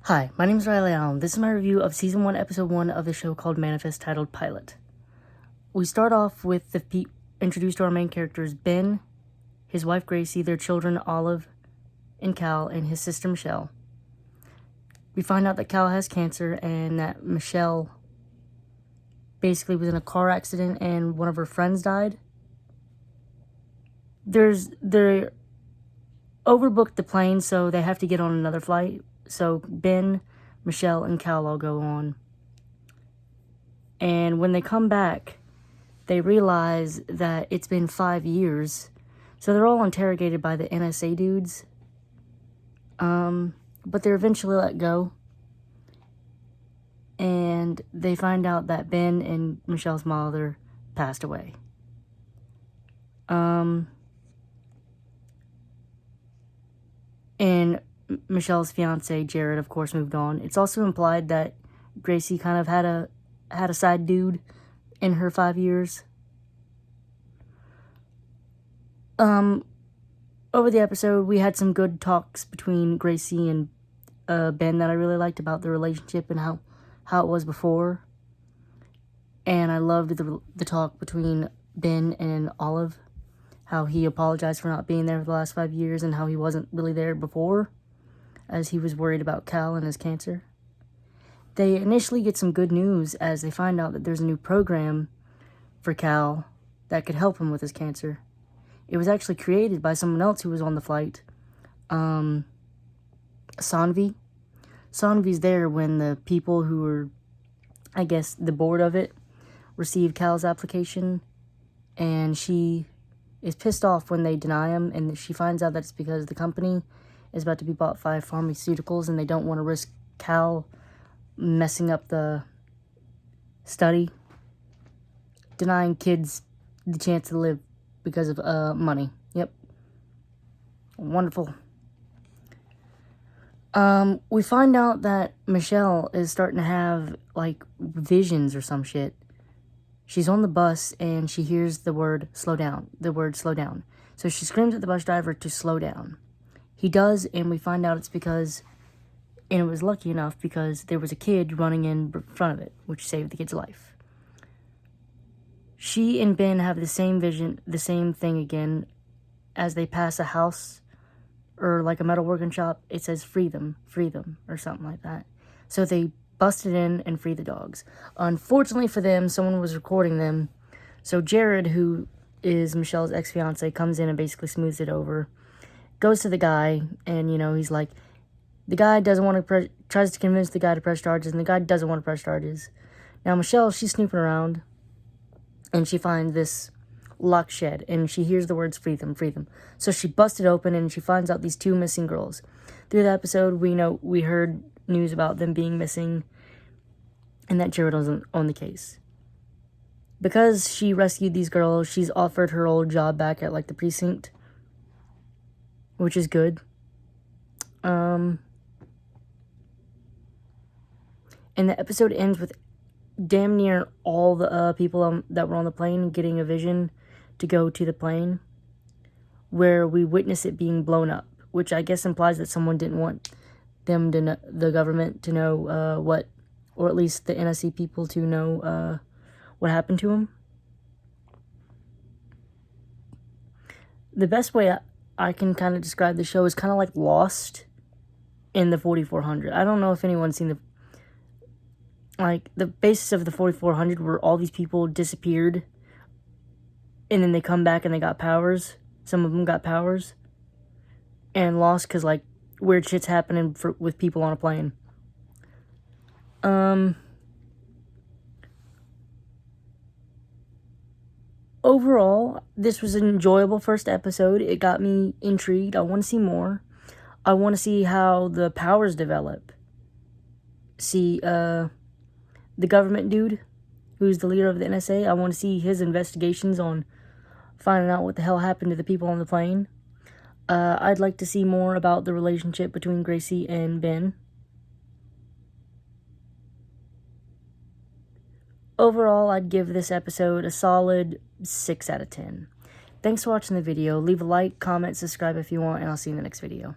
Hi, my name is Riley Allen. This is my review of Season 1, Episode 1 of the show called Manifest, titled Pilot. We start off with introduced to our main characters, Ben, his wife Gracie, their children Olive and Cal, and his sister Michelle. We find out that Cal has cancer and that Michelle basically was in a car accident and one of her friends died. They're overbooked the plane, so they have to get on another flight. So Ben, Michelle, and Cal all go on. And when they come back, they realize that it's been 5 years. So they're all interrogated by the NSA dudes. But they're eventually let go. And they find out that Ben and Michelle's mother passed away. And Michelle's fiance, Jared, of course, moved on. It's also implied that Gracie kind of had a side dude in her 5 years. Over the episode, we had some good talks between Gracie and Ben that I really liked about the relationship and how it was before. And I loved the talk between Ben and Olive, how he apologized for not being there for the last 5 years and how he wasn't really there before, as he was worried about Cal and his cancer. They initially get some good news as they find out that there's a new program for Cal that could help him with his cancer. It was actually created by someone else who was on the flight, Sanvi. Sanvi's there when the people who were, I guess, the board of it, received Cal's application, and she is pissed off when they deny him, and she finds out that it's because the company is about to be bought by pharmaceuticals, and they don't want to risk Cal messing up the study, denying kids the chance to live because of money. Yep. Wonderful. We find out that Michelle is starting to have, like, visions or some shit. She's on the bus, and she hears the word slow down. So she screams at the bus driver to slow down. He does, and we find out it's because, and it was lucky enough, because there was a kid running in front of it, which saved the kid's life. She and Ben have the same vision, the same thing again, as they pass a house, or like a metalworking shop. It says free them, or something like that. So they busted in and free the dogs. Unfortunately for them, someone was recording them. So Jared, who is Michelle's ex-fiance, comes in and basically smooths it over. Goes to the guy, and, he's like, the guy doesn't want to tries to convince the guy to press charges, and the guy doesn't want to press charges. Now, Michelle, she's snooping around, and she finds this locked shed, and she hears the words, free them. So she busts it open, and she finds out these 2 missing girls. Through the episode, we heard news about them being missing, and that Jared wasn't on the case. Because she rescued these girls, she's offered her old job back at, like, the precinct, which is good. And the episode ends with damn near all the people that were on the plane getting a vision to go to the plane, where we witness it being blown up, which I guess implies that someone didn't want them to know, the government to know what, or at least the NSC people to know what happened to him. The best way I can kind of describe the show is kind of like Lost in the 4400. I don't know if anyone's seen the basis of the 4400, where all these people disappeared and then they come back and they got powers. Some of them got powers. And Lost, because, like, weird shit's happening with people on a plane. Overall, this was an enjoyable first episode. It got me intrigued. I want to see more. I want to see how the powers develop. See, the government dude, who's the leader of the NSA, I want to see his investigations on finding out what the hell happened to the people on the plane. I'd like to see more about the relationship between Gracie and Ben. Overall, I'd give this episode a solid 6 out of 10. Thanks for watching the video. Leave a like, comment, subscribe if you want, and I'll see you in the next video.